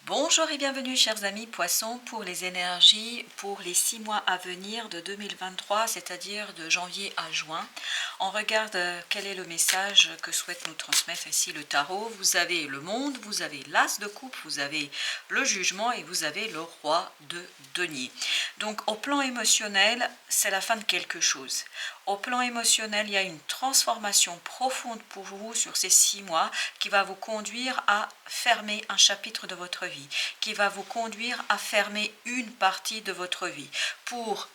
Bonjour et bienvenue chers amis poissons pour les énergies pour les 6 mois à venir de 2023, c'est-à-dire de janvier à juin. On regarde quel est le message que souhaite nous transmettre ici le tarot. Vous avez le monde, vous avez l'as de coupe, vous avez le jugement et vous avez le roi de denier. Donc au plan émotionnel, c'est la fin de quelque chose. Au plan émotionnel, il y a une transformation profonde pour vous sur ces 6 mois qui va vous conduire à fermer un chapitre de votre vie, qui va vous conduire à fermer une partie de votre vie pour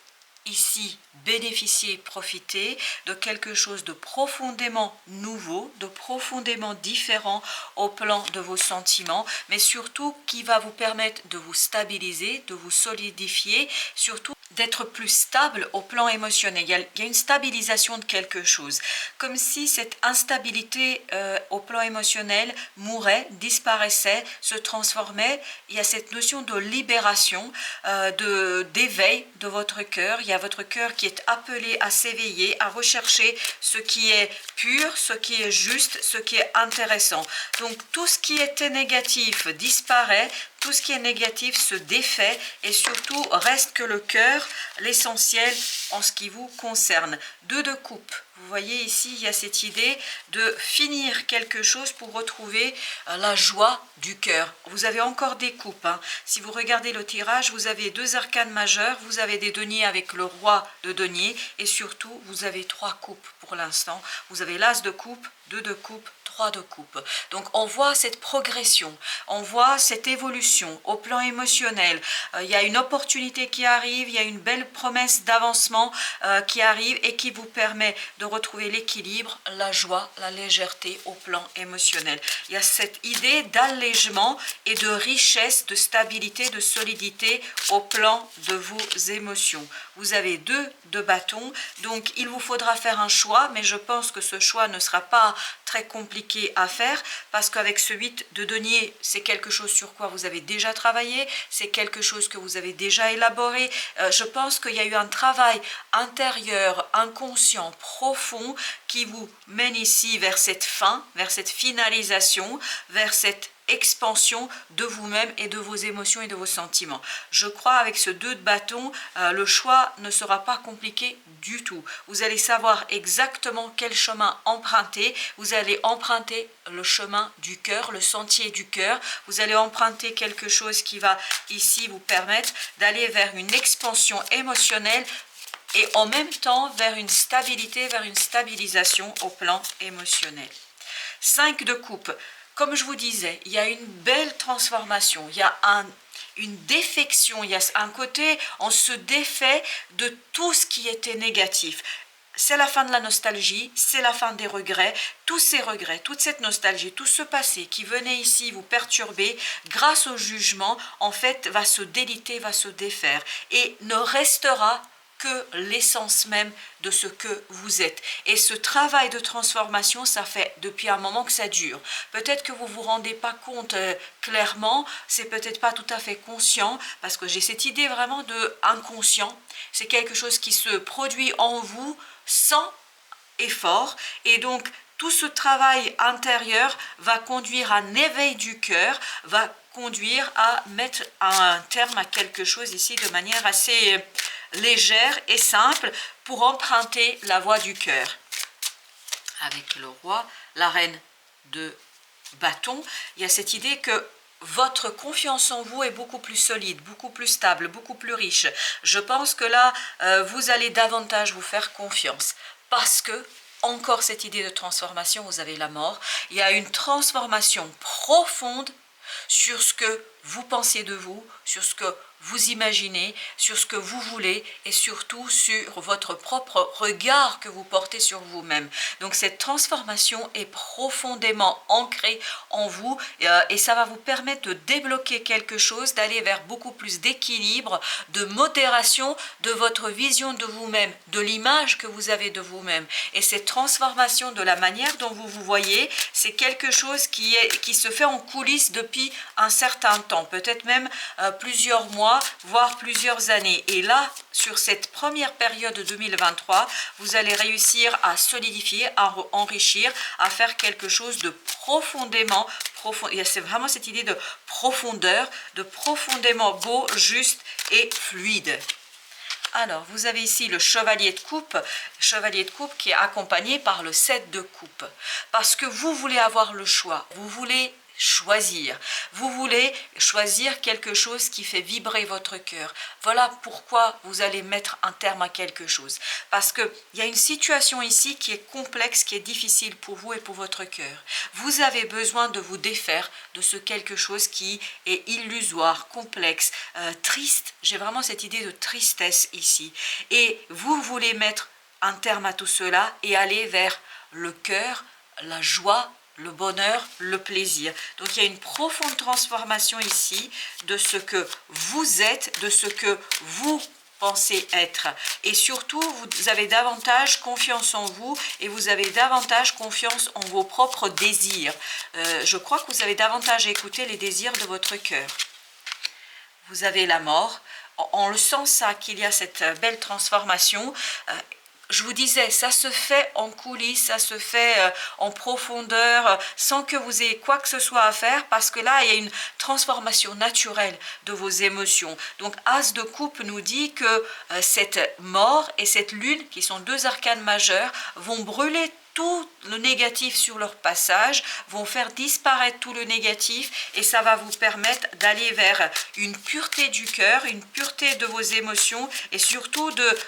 ici bénéficier, profiter de quelque chose de profondément nouveau, de profondément différent au plan de vos sentiments, mais surtout qui va vous permettre de vous stabiliser, de vous solidifier, surtout d'être plus stable au plan émotionnel. Il y a une stabilisation de quelque chose, comme si cette instabilité au plan émotionnel mourait, disparaissait, se transformait. Il y a cette notion de libération, d'éveil de votre cœur. Il y a votre cœur qui est appelé à s'éveiller, à rechercher ce qui est pur, ce qui est juste, ce qui est intéressant. Donc tout ce qui était négatif disparaît, tout ce qui est négatif se défait et surtout reste que le cœur, l'essentiel en ce qui vous concerne. 2 de coupe. Vous voyez ici, il y a cette idée de finir quelque chose pour retrouver la joie du cœur. Vous avez encore des coupes. Si vous regardez le tirage, vous avez 2 arcanes majeures, vous avez des deniers avec le roi de denier et surtout, vous avez 3 coupes pour l'instant. Vous avez l'as de coupe, 2 de coupe, 3 de coupe. Donc on voit cette progression, on voit cette évolution au plan émotionnel. Il y a une opportunité qui arrive, il y a une belle promesse d'avancement qui arrive et qui vous permet de retrouver l'équilibre, la joie, la légèreté au plan émotionnel. Il y a cette idée d'allègement et de richesse, de stabilité, de solidité au plan de vos émotions. Vous avez 2 de bâton, donc il vous faudra faire un choix, mais je pense que ce choix ne sera pas très compliqué à faire parce qu'avec ce 8 de denier, c'est quelque chose sur quoi vous avez déjà travaillé, c'est quelque chose que vous avez déjà élaboré. Je pense qu'il y a eu un travail intérieur, inconscient, profond qui vous mène ici vers cette fin, vers cette finalisation, vers cette expansion de vous-même et de vos émotions et de vos sentiments. Je crois avec ce 2 de bâton, le choix ne sera pas compliqué du tout. Vous allez savoir exactement quel chemin emprunter. Vous allez emprunter le chemin du cœur, le sentier du cœur. Vous allez emprunter quelque chose qui va ici vous permettre d'aller vers une expansion émotionnelle et en même temps vers une stabilité, vers une stabilisation au plan émotionnel. 5 de coupe. Comme je vous disais, il y a une belle transformation, il y a une défection, il y a un côté, on se défait de tout ce qui était négatif. C'est la fin de la nostalgie, c'est la fin des regrets, tous ces regrets, toute cette nostalgie, tout ce passé qui venait ici vous perturber, grâce au jugement, en fait, va se déliter, va se défaire et ne restera que l'essence même de ce que vous êtes. Et ce travail de transformation, ça fait depuis un moment que ça dure. Peut-être que vous ne vous rendez pas compte clairement, c'est peut-être pas tout à fait conscient, parce que j'ai cette idée vraiment de inconscient. C'est quelque chose qui se produit en vous sans effort. Et donc, tout ce travail intérieur va conduire à un éveil du cœur, va conduire à mettre un terme à quelque chose ici de manière assez légère et simple pour emprunter la voie du cœur. Avec le roi, la reine de bâton, il y a cette idée que votre confiance en vous est beaucoup plus solide, beaucoup plus stable, beaucoup plus riche. Je pense que là, vous allez davantage vous faire confiance parce que encore cette idée de transformation, vous avez la mort. Il y a une transformation profonde sur ce que vous pensiez de vous, sur ce que vous imaginez, sur ce que vous voulez et surtout sur votre propre regard que vous portez sur vous-même. Donc cette transformation est profondément ancrée en vous et ça va vous permettre de débloquer quelque chose, d'aller vers beaucoup plus d'équilibre, de modération de votre vision de vous-même, de l'image que vous avez de vous-même. Et cette transformation de la manière dont vous vous voyez, c'est quelque chose qui se fait en coulisses depuis un certain temps. temps, peut-être même plusieurs mois, voire plusieurs années. Et là, sur cette première période de 2023, vous allez réussir à solidifier, à enrichir, à faire quelque chose de profondément profond. C'est vraiment cette idée de profondeur, de profondément beau, juste et fluide. Alors, vous avez ici le chevalier de coupe qui est accompagné par le 7 de coupe. Parce que vous voulez avoir le choix, vous voulez choisir quelque chose qui fait vibrer votre cœur. Voilà pourquoi vous allez mettre un terme à quelque chose. Parce qu'il y a une situation ici qui est complexe, qui est difficile pour vous et pour votre cœur. Vous avez besoin de vous défaire de ce quelque chose qui est illusoire, complexe, triste. J'ai vraiment cette idée de tristesse ici. Et vous voulez mettre un terme à tout cela et aller vers le cœur, la joie, le bonheur, le plaisir. Donc il y a une profonde transformation ici de ce que vous êtes, de ce que vous pensez être. Et surtout, vous avez davantage confiance en vous et vous avez davantage confiance en vos propres désirs. Je crois que vous avez davantage écouté les désirs de votre cœur. Vous avez la mort. On le sent ça, qu'il y a cette belle transformation. Je vous disais, ça se fait en coulisses, ça se fait en profondeur, sans que vous ayez quoi que ce soit à faire, parce que là, il y a une transformation naturelle de vos émotions. Donc, As de coupe nous dit que cette mort et cette lune, qui sont deux arcanes majeures, vont brûler tout le négatif sur leur passage, vont faire disparaître tout le négatif et ça va vous permettre d'aller vers une pureté du cœur, une pureté de vos émotions et surtout de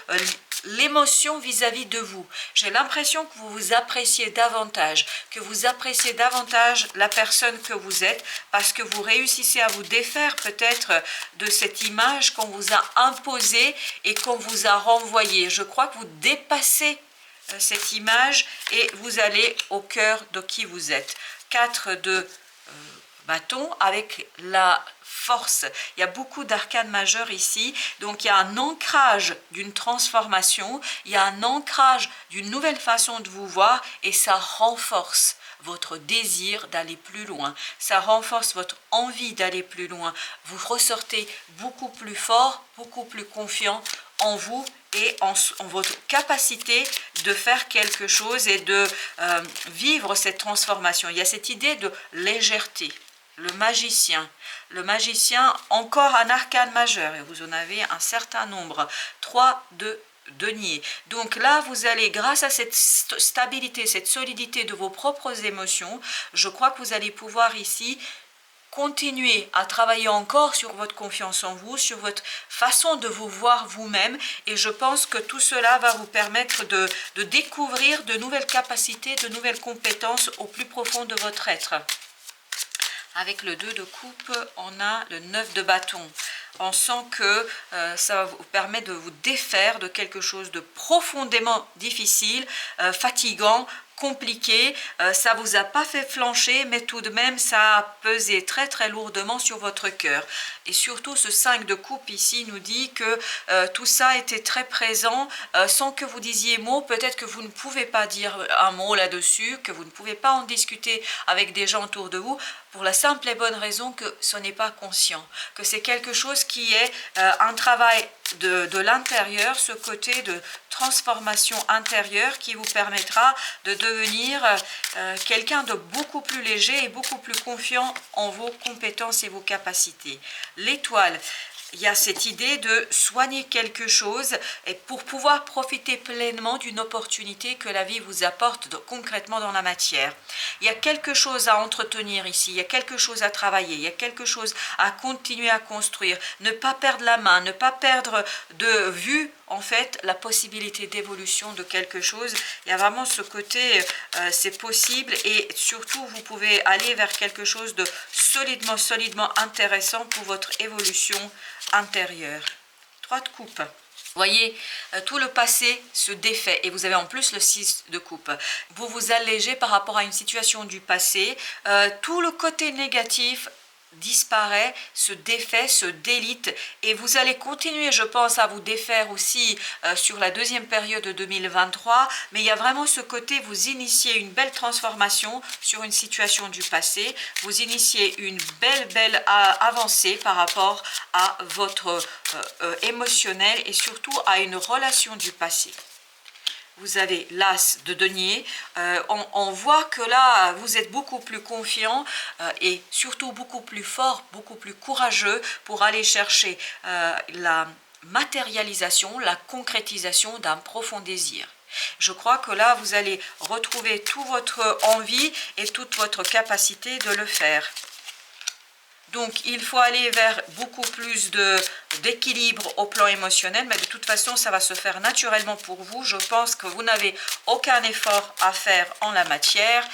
l'émotion vis-à-vis de vous. J'ai l'impression que vous vous appréciez davantage, que vous appréciez davantage la personne que vous êtes parce que vous réussissez à vous défaire peut-être de cette image qu'on vous a imposée et qu'on vous a renvoyée. Je crois que vous dépassez cette image et vous allez au cœur de qui vous êtes. 4 de bâton avec la force. Il y a beaucoup d'arcanes majeures ici, donc il y a un ancrage d'une transformation, il y a un ancrage d'une nouvelle façon de vous voir et ça renforce votre désir d'aller plus loin, ça renforce votre envie d'aller plus loin. Vous ressortez beaucoup plus fort, beaucoup plus confiant en vous et en votre capacité de faire quelque chose et de vivre cette transformation. Il y a cette idée de légèreté. Le magicien, encore un arcane majeur, et vous en avez un certain nombre, 3 de denier. Donc là, vous allez, grâce à cette stabilité, cette solidité de vos propres émotions, je crois que vous allez pouvoir ici continuer à travailler encore sur votre confiance en vous, sur votre façon de vous voir vous-même. Et je pense que tout cela va vous permettre de découvrir de nouvelles capacités, de nouvelles compétences au plus profond de votre être. Avec le 2 de coupe, on a le 9 de bâton. On sent que ça vous permet de vous défaire de quelque chose de profondément difficile, fatigant, compliqué. Ça ne vous a pas fait flancher, mais tout de même, ça a pesé très très lourdement sur votre cœur. Et surtout, ce 5 de coupe ici nous dit que tout ça était très présent, sans que vous disiez mot. Peut-être que vous ne pouvez pas dire un mot là-dessus, que vous ne pouvez pas en discuter avec des gens autour de vous, pour la simple et bonne raison que ce n'est pas conscient, que c'est quelque chose qui est un travail de l'intérieur, ce côté de transformation intérieure qui vous permettra de devenir quelqu'un de beaucoup plus léger et beaucoup plus confiant en vos compétences et vos capacités. L'étoile, il y a cette idée de soigner quelque chose et pour pouvoir profiter pleinement d'une opportunité que la vie vous apporte concrètement dans la matière. Il y a quelque chose à entretenir ici, il y a quelque chose à travailler, il y a quelque chose à continuer à construire. Ne pas perdre la main, ne pas perdre de vue en fait la possibilité d'évolution de quelque chose. Il y a vraiment ce côté, c'est possible et surtout vous pouvez aller vers quelque chose de solidement intéressant pour votre évolution intérieure. 3 de coupe. Vous voyez, tout le passé se défait et vous avez en plus le 6 de coupe. Vous vous allégez par rapport à une situation du passé. Tout le côté négatif disparaît, se défait, se délite, et vous allez continuer, je pense, à vous défaire aussi sur la deuxième période de 2023, mais il y a vraiment ce côté, vous initiez une belle transformation sur une situation du passé, vous initiez une belle avancée par rapport à votre émotionnel et surtout à une relation du passé. Vous avez l'as de denier, on voit que là vous êtes beaucoup plus confiant et surtout beaucoup plus fort, beaucoup plus courageux pour aller chercher la matérialisation, la concrétisation d'un profond désir. Je crois que là vous allez retrouver toute votre envie et toute votre capacité de le faire. Donc, il faut aller vers beaucoup plus d'équilibre au plan émotionnel, mais de toute façon, ça va se faire naturellement pour vous. Je pense que vous n'avez aucun effort à faire en la matière.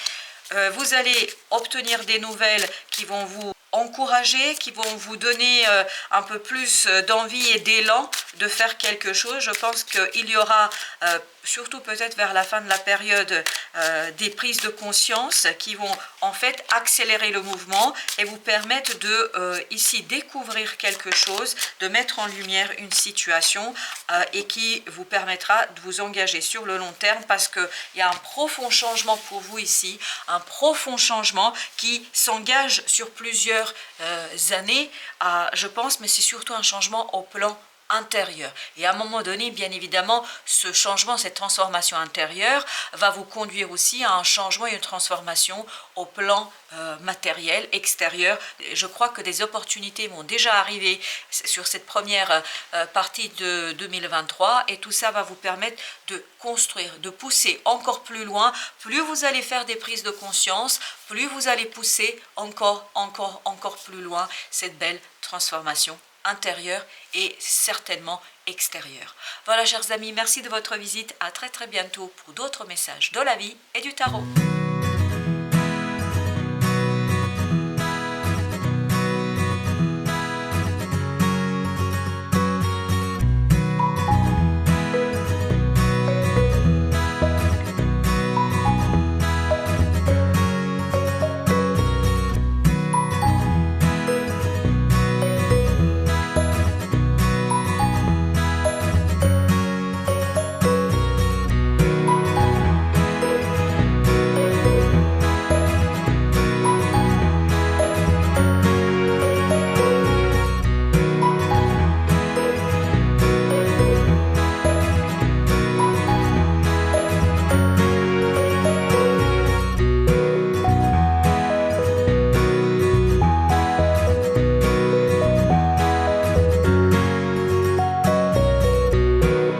Vous allez obtenir des nouvelles qui vont vous encourager, qui vont vous donner un peu plus d'envie et d'élan de faire quelque chose. Je pense qu'il y aura, surtout peut-être vers la fin de la période, des prises de conscience qui vont en fait accélérer le mouvement et vous permettre de ici découvrir quelque chose, de mettre en lumière une situation et qui vous permettra de vous engager sur le long terme, parce qu'il y a un profond changement pour vous ici, un profond changement qui s'engage sur plusieurs années, je pense, mais c'est surtout un changement au plan intérieur. Et à un moment donné, bien évidemment, ce changement, cette transformation intérieure va vous conduire aussi à un changement et une transformation au plan matériel, extérieur. Je crois que des opportunités vont déjà arriver sur cette première partie de 2023 et tout ça va vous permettre de construire, de pousser encore plus loin. Plus vous allez faire des prises de conscience, plus vous allez pousser encore plus loin cette belle transformation intérieure et certainement extérieure. Voilà, chers amis, merci de votre visite. À très bientôt pour d'autres messages de la vie et du tarot.